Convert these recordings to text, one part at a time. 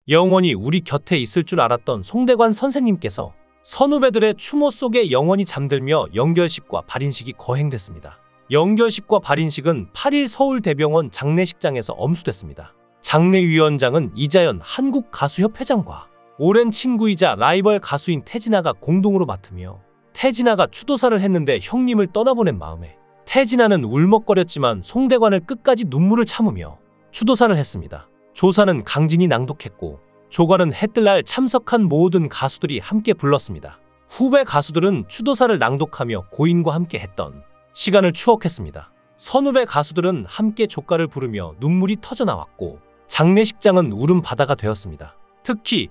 영원히 우리 곁에 있을 줄 알았던 송대관 선생님께서 선후배들의 추모 속에 영원히 잠들며 영결식과 발인식이 거행됐습니다. 영결식과 발인식은 8일 서울대병원 장례식장에서 엄수됐습니다. 장례위원장은 이자연 한국가수협회장과 오랜 친구이자 라이벌 가수인 태진아가 공동으로 맡으며, 태진아가 추도사를 했는데 형님을 떠나보낸 마음에 태진아는 울먹거렸지만 송대관을 끝까지 눈물을 참으며 추도사를 했습니다. 조사는 강진이 낭독했고 조가는 해뜰날 참석한 모든 가수들이 함께 불렀습니다. 후배 가수들은 추도사를 낭독하며 고인과 함께 했던 시간을 추억했습니다. 선후배 가수들은 함께 조가를 부르며 눈물이 터져나왔고 장례식장은 울음바다가 되었습니다. 특히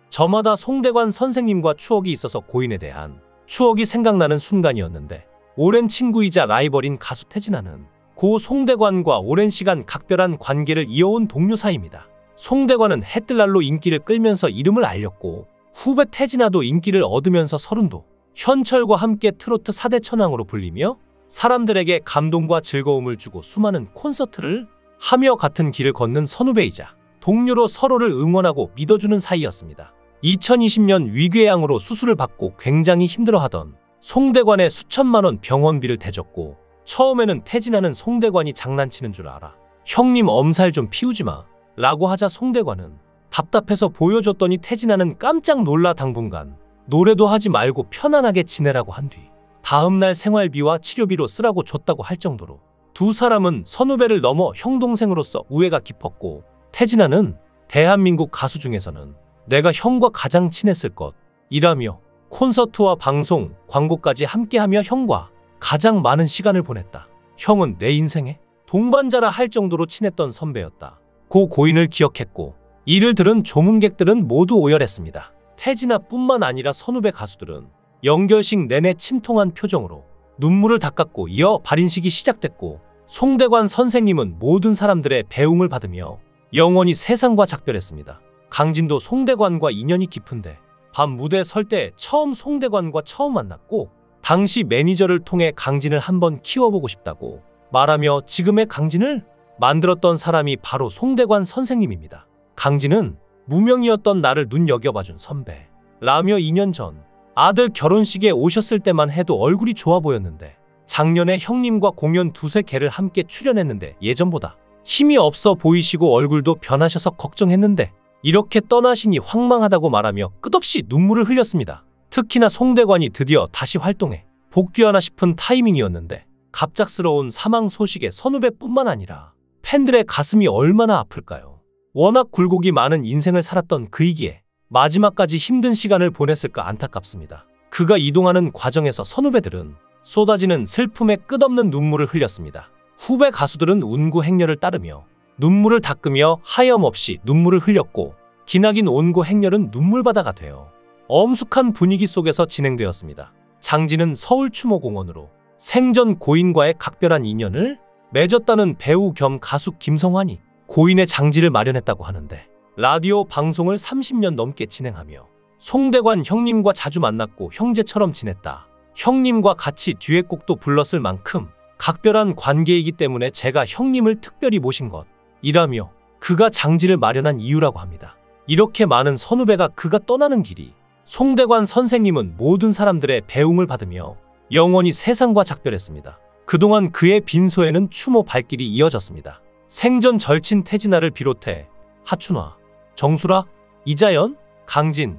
저마다 송대관 선생님과 추억이 있어서 고인에 대한 추억이 생각나는 순간이었는데, 오랜 친구이자 라이벌인 가수 태진아는 고 송대관과 오랜 시간 각별한 관계를 이어온 동료 사이입니다. 송대관은 해뜰날로 인기를 끌면서 이름을 알렸고 후배 태진아도 인기를 얻으면서 서른도, 현철과 함께 트로트 4대 천왕으로 불리며 사람들에게 감동과 즐거움을 주고 수많은 콘서트를 하며 같은 길을 걷는 선후배이자 동료로 서로를 응원하고 믿어주는 사이였습니다. 2020년 위궤양으로 수술을 받고 굉장히 힘들어하던 송대관의 수천만 원 병원비를 대줬고, 처음에는 태진아는 송대관이 장난치는 줄 알아 형님 엄살 좀 피우지 마 라고 하자 송대관은 답답해서 보여줬더니 태진아는 깜짝 놀라 당분간 노래도 하지 말고 편안하게 지내라고 한 뒤 다음날 생활비와 치료비로 쓰라고 줬다고 할 정도로 두 사람은 선후배를 넘어 형동생으로서 우애가 깊었고, 태진아는 대한민국 가수 중에서는 내가 형과 가장 친했을 것이라며 콘서트와 방송, 광고까지 함께하며 형과 가장 많은 시간을 보냈다. 형은 내 인생의 동반자라 할 정도로 친했던 선배였다. 고 고인을 기억했고, 이를 들은 조문객들은 모두 오열했습니다. 태진아뿐만 아니라 선후배 가수들은 영결식 내내 침통한 표정으로 눈물을 닦았고, 이어 발인식이 시작됐고 송대관 선생님은 모든 사람들의 배웅을 받으며 영원히 세상과 작별했습니다. 강진도 송대관과 인연이 깊은데 밤 무대 설 때 처음 송대관과 처음 만났고, 당시 매니저를 통해 강진을 한번 키워보고 싶다고 말하며 지금의 강진을 만들었던 사람이 바로 송대관 선생님입니다. 강진은 무명이었던 나를 눈여겨봐준 선배 라며 2년 전 아들 결혼식에 오셨을 때만 해도 얼굴이 좋아 보였는데, 작년에 형님과 공연 2~3개를 함께 출연했는데 예전보다 힘이 없어 보이시고 얼굴도 변하셔서 걱정했는데 이렇게 떠나시니 황망하다고 말하며 끝없이 눈물을 흘렸습니다. 특히나 송대관이 드디어 다시 활동에 복귀하나 싶은 타이밍이었는데 갑작스러운 사망 소식에 선후배뿐만 아니라 팬들의 가슴이 얼마나 아플까요? 워낙 굴곡이 많은 인생을 살았던 그이기에 마지막까지 힘든 시간을 보냈을까 안타깝습니다. 그가 이동하는 과정에서 선후배들은 쏟아지는 슬픔에 끝없는 눈물을 흘렸습니다. 후배 가수들은 운구 행렬을 따르며 눈물을 닦으며 하염없이 눈물을 흘렸고, 기나긴 온고 행렬은 눈물바다가 되어 엄숙한 분위기 속에서 진행되었습니다. 장진은 서울추모공원으로 생전 고인과의 각별한 인연을 맺었다는 배우 겸 가수 김성환이 고인의 장지를 마련했다고 하는데, 라디오 방송을 30년 넘게 진행하며 송대관 형님과 자주 만났고 형제처럼 지냈다. 형님과 같이 듀엣곡도 불렀을 만큼 각별한 관계이기 때문에 제가 형님을 특별히 모신 것이라며 그가 장지를 마련한 이유라고 합니다. 이렇게 많은 선후배가 그가 떠나는 길이 송대관 선생님은 모든 사람들의 배웅을 받으며 영원히 세상과 작별했습니다. 그동안 그의 빈소에는 추모 발길이 이어졌습니다. 생전 절친 태진아를 비롯해 하춘화, 정수라, 이자연, 강진,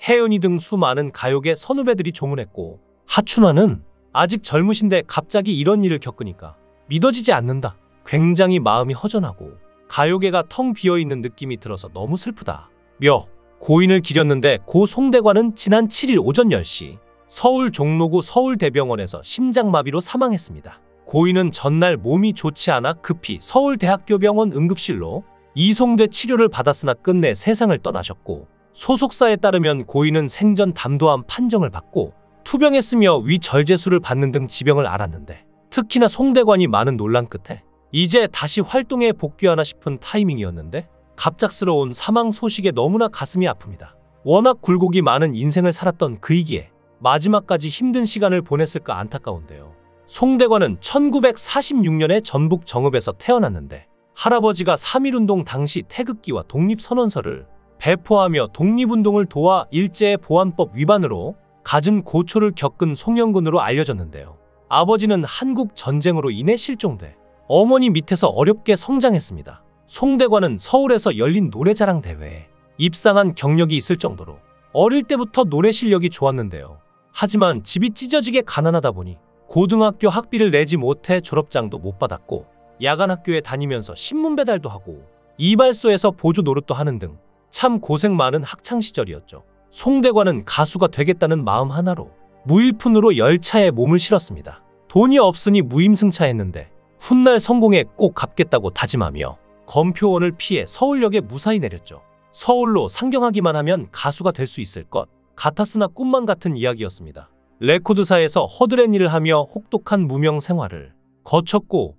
혜은이 등 수많은 가요계 선후배들이 조문했고, 하춘화는 아직 젊으신데 갑자기 이런 일을 겪으니까 믿어지지 않는다. 굉장히 마음이 허전하고 가요계가 텅 비어있는 느낌이 들어서 너무 슬프다 며 고인을 기렸는데, 고 송대관은 지난 7일 오전 10시 서울 종로구 서울대병원에서 심장마비로 사망했습니다. 고인은 전날 몸이 좋지 않아 급히 서울대학교병원 응급실로 이송돼 치료를 받았으나 끝내 세상을 떠나셨고, 소속사에 따르면 고인은 생전 담도암 판정을 받고 투병했으며 위절제술을 받는 등 지병을 앓았는데, 특히나 송대관이 많은 논란 끝에 이제 다시 활동에 복귀하나 싶은 타이밍이었는데 갑작스러운 사망 소식에 너무나 가슴이 아픕니다. 워낙 굴곡이 많은 인생을 살았던 그이기에 마지막까지 힘든 시간을 보냈을까 안타까운데요. 송대관은 1946년에 전북 정읍에서 태어났는데, 할아버지가 3.1운동 당시 태극기와 독립선언서를 배포하며 독립운동을 도와 일제의 보안법 위반으로 갖은 고초를 겪은 송영근으로 알려졌는데요. 아버지는 한국 전쟁으로 인해 실종돼 어머니 밑에서 어렵게 성장했습니다. 송대관은 서울에서 열린 노래자랑 대회에 입상한 경력이 있을 정도로 어릴 때부터 노래 실력이 좋았는데요. 하지만 집이 찢어지게 가난하다 보니 고등학교 학비를 내지 못해 졸업장도 못 받았고 야간학교에 다니면서 신문 배달도 하고 이발소에서 보조 노릇도 하는 등 참 고생 많은 학창시절이었죠. 송대관은 가수가 되겠다는 마음 하나로 무일푼으로 열차에 몸을 실었습니다. 돈이 없으니 무임승차했는데 훗날 성공에 꼭 갚겠다고 다짐하며 검표원을 피해 서울역에 무사히 내렸죠. 서울로 상경하기만 하면 가수가 될 수 있을 것 같았으나 꿈만 같은 이야기였습니다. 레코드사에서 허드렛 일을 하며 혹독한 무명 생활을 거쳤고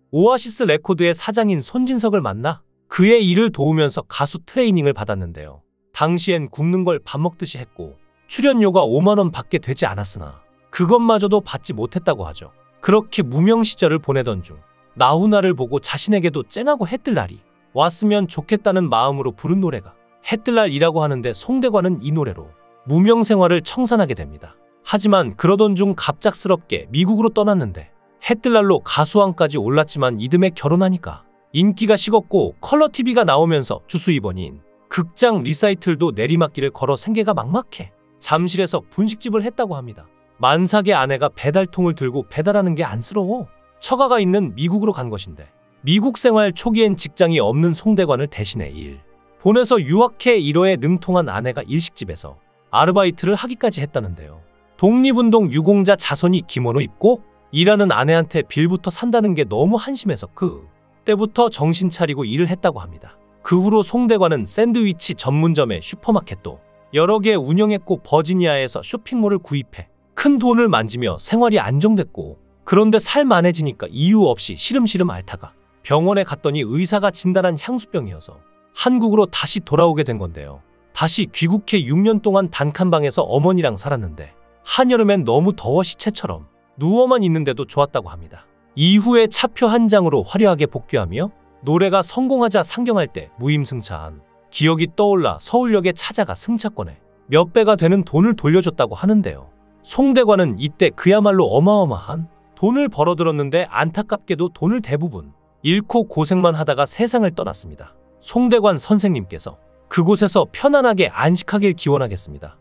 오아시스 레코드의 사장인 손진석을 만나 그의 일을 도우면서 가수 트레이닝을 받았는데요. 당시엔 굶는 걸 밥 먹듯이 했고 출연료가 5만 원 밖에 되지 않았으나 그것마저도 받지 못했다고 하죠. 그렇게 무명 시절을 보내던 중 나훈아를 보고 자신에게도 쨍하고 해뜰 날이 왔으면 좋겠다는 마음으로 부른 노래가 해뜰 날이라고 하는데 송대관은 이 노래로 무명 생활을 청산하게 됩니다. 하지만 그러던 중 갑작스럽게 미국으로 떠났는데 해뜰 날로 가수왕까지 올랐지만 이듬해 결혼하니까 인기가 식었고 컬러TV가 나오면서 주수입원인 극장 리사이틀도 내리막길을 걸어 생계가 막막해 잠실에서 분식집을 했다고 합니다. 만삭의 아내가 배달통을 들고 배달하는 게 안쓰러워 처가가 있는 미국으로 간 것인데 미국 생활 초기엔 직장이 없는 송대관을 대신해 일 보내서 유학해 1호에 능통한 아내가 일식집에서 아르바이트를 하기까지 했다는데요. 독립운동 유공자 자손이 기모노 입고 일하는 아내한테 빌부터 산다는 게 너무 한심해서 그 때부터 정신 차리고 일을 했다고 합니다. 그 후로 송대관은 샌드위치 전문점에 슈퍼마켓도 여러 개 운영했고 버지니아에서 쇼핑몰을 구입해 큰 돈을 만지며 생활이 안정됐고 그런데 살만해지니까 이유 없이 시름시름 앓다가 병원에 갔더니 의사가 진단한 향수병이어서 한국으로 다시 돌아오게 된 건데요. 다시 귀국해 6년 동안 단칸방에서 어머니랑 살았는데 한여름엔 너무 더워 시체처럼 누워만 있는데도 좋았다고 합니다. 이후에 차표 한 장으로 화려하게 복귀하며 노래가 성공하자 상경할 때 무임승차한 기억이 떠올라 서울역에 찾아가 승차권에 몇 배가 되는 돈을 돌려줬다고 하는데요. 송대관은 이때 그야말로 어마어마한 돈을 벌어들었는데 안타깝게도 돈을 대부분 잃고 고생만 하다가 세상을 떠났습니다. 송대관 선생님께서 그곳에서 편안하게 안식하길 기원하겠습니다.